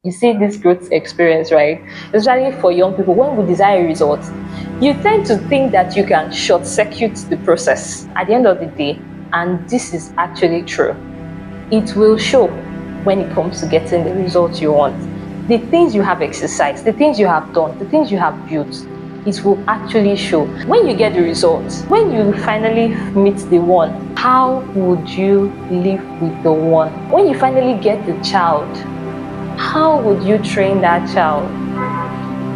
You see this growth experience, right? Especially for young people, when we desire results, you tend to think that you can short circuit the process at the end of the day. And this is actually true. It will show when it comes to getting the results you want. The things you have exercised, the things you have done, the things you have built, it will actually show. When you get the results, when you finally meet the one, how would you live with the one? When you finally get the child, how would you train that child?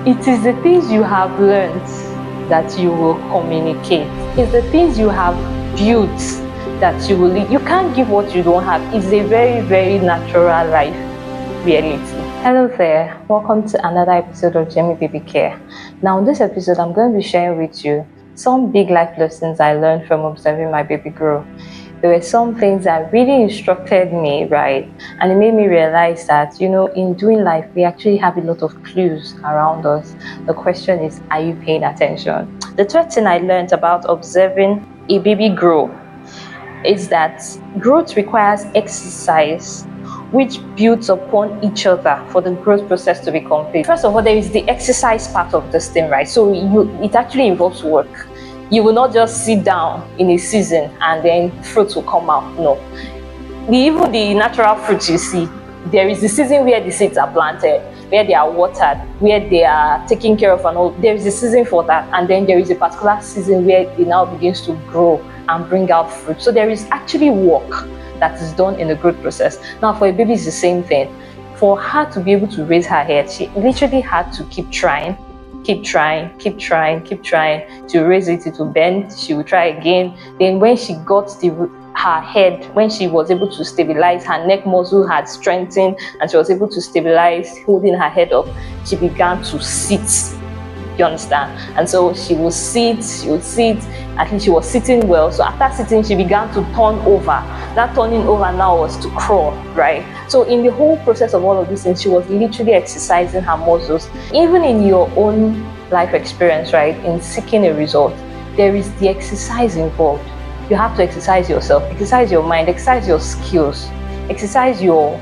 It is the things you have learned that you will communicate. It's the things you have built that you will leave. You can't give what you don't have. It's a very, very natural life reality. Hello there. Welcome to another episode of Jemi Baby Care. Now, in this episode, I'm going to be sharing with you some big life lessons I learned from observing my baby grow. There were some things that really instructed me, right? And it made me realize that, in doing life, we actually have a lot of clues around us. The question is, are you paying attention? The third thing I learned about observing a baby grow is that growth requires exercise, which builds upon each other for the growth process to be complete. First of all, there is the exercise part of this thing, right? So it actually involves work. You will not just sit down in a season and then fruits will come out. No. Even the natural fruits you see, there is a season where the seeds are planted, where they are watered, where they are taken care of and all. There is a season for that, and then there is a particular season where it now begins to grow and bring out fruit. So there is actually work that is done in the growth process. Now for a baby, it's the same thing. For her to be able to raise her head, she literally had to keep trying to raise it. It will bend. She will try again. Then when she got her head, when she was able to stabilize, her neck muscle had strengthened and she was able to stabilize, holding her head up, she began to sit. You understand? And so she would sit, at least she was sitting well. So after sitting, she began to turn over. That turning over now was to crawl, right? So in the whole process of all of these things, she was literally exercising her muscles. Even in your own life experience, right, in seeking a result, there is the exercise involved. You have to exercise yourself, exercise your mind, exercise your skills, exercise your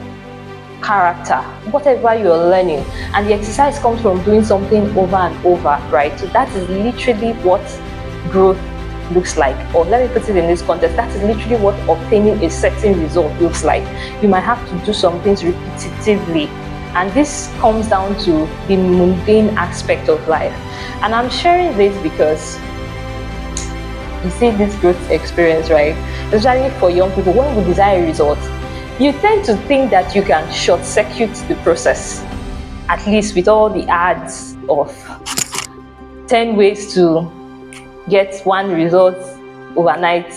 character, whatever you're learning. And the exercise comes from doing something over and over, right? So that is literally what growth looks like. Or let me put it in this context, that is literally what obtaining a certain result looks like. You might have to do some things repetitively, and this comes down to the mundane aspect of life. And I'm sharing this because you see this growth experience, right? Especially for young people, when we desire results, you tend to think that you can short circuit the process, at least with all the ads of 10 ways to get one result overnight,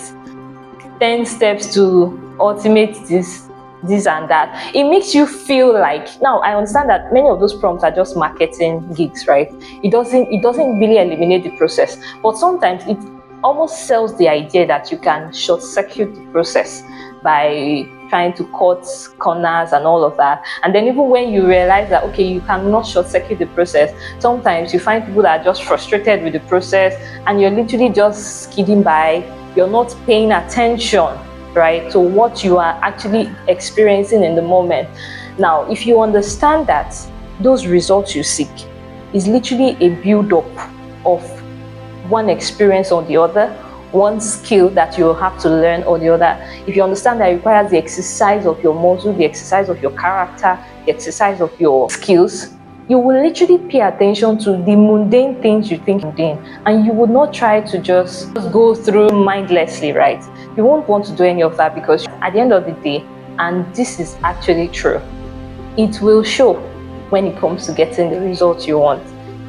10 steps to ultimate this and that. It makes you feel like, now I understand that many of those prompts are just marketing gigs, right? It doesn't really eliminate the process, but sometimes it almost sells the idea that you can short circuit the process by trying to cut corners and all of that. And then even when you realize that, okay, you cannot short circuit the process, sometimes you find people that are just frustrated with the process and you're literally just skidding by. You're not paying attention, right, to what you are actually experiencing in the moment. Now, if you understand that those results you seek is literally a build-up of one experience or the other, one skill that you have to learn or the other, if you understand that it requires the exercise of your muscle, the exercise of your character, the exercise of your skills, you will literally pay attention to the mundane things you think mundane, and you would not try to just go through mindlessly, right? You won't want to do any of that, because at the end of the day, and this is actually true, it will show when it comes to getting the results you want.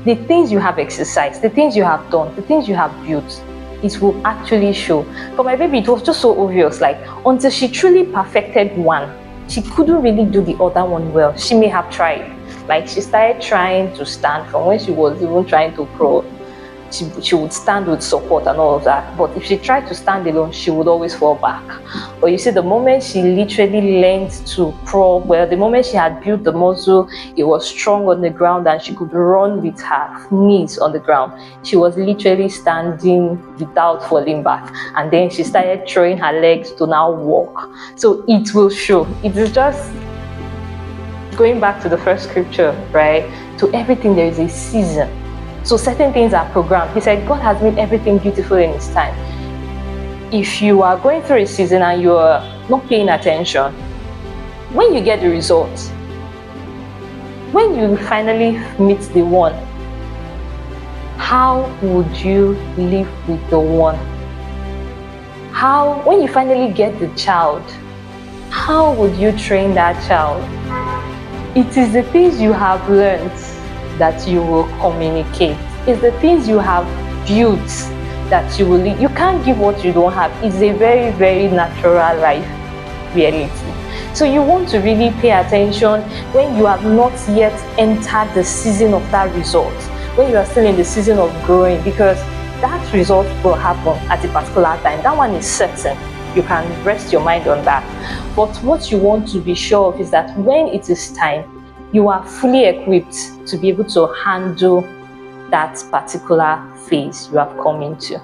The things you have exercised, the things you have done, the things you have built, it will actually show. For my baby, it was just so obvious. Like, until she truly perfected one, she couldn't really do the other one well. She may have tried. Like, she started trying to stand from when she was even trying to crawl. She would stand with support and all of that. But if she tried to stand alone, she would always fall back. But you see, the moment she literally learned to crawl, well, the moment she had built the muscle, it was strong on the ground and she could run with her knees on the ground. She was literally standing without falling back. And then she started throwing her legs to now walk. So it will show. It is just going back to the first scripture, right? To everything there is a season. So certain things are programmed. He said God has made everything beautiful in His time. If you are going through a season and you are not paying attention, when you get the results, when you finally meet the one, how would you live with the one? How, when you finally get the child, how would you train that child? It is the things you have learned that you will communicate. It's the things you have built that you will lead. You can't give what you don't have. It's a very, very natural life reality. So you want to really pay attention when you have not yet entered the season of that result, when you are still in the season of growing, because that result will happen at a particular time. That one is certain. You can rest your mind on that. But what you want to be sure of is that when it is time, you are fully equipped to be able to handle that particular phase you have come into.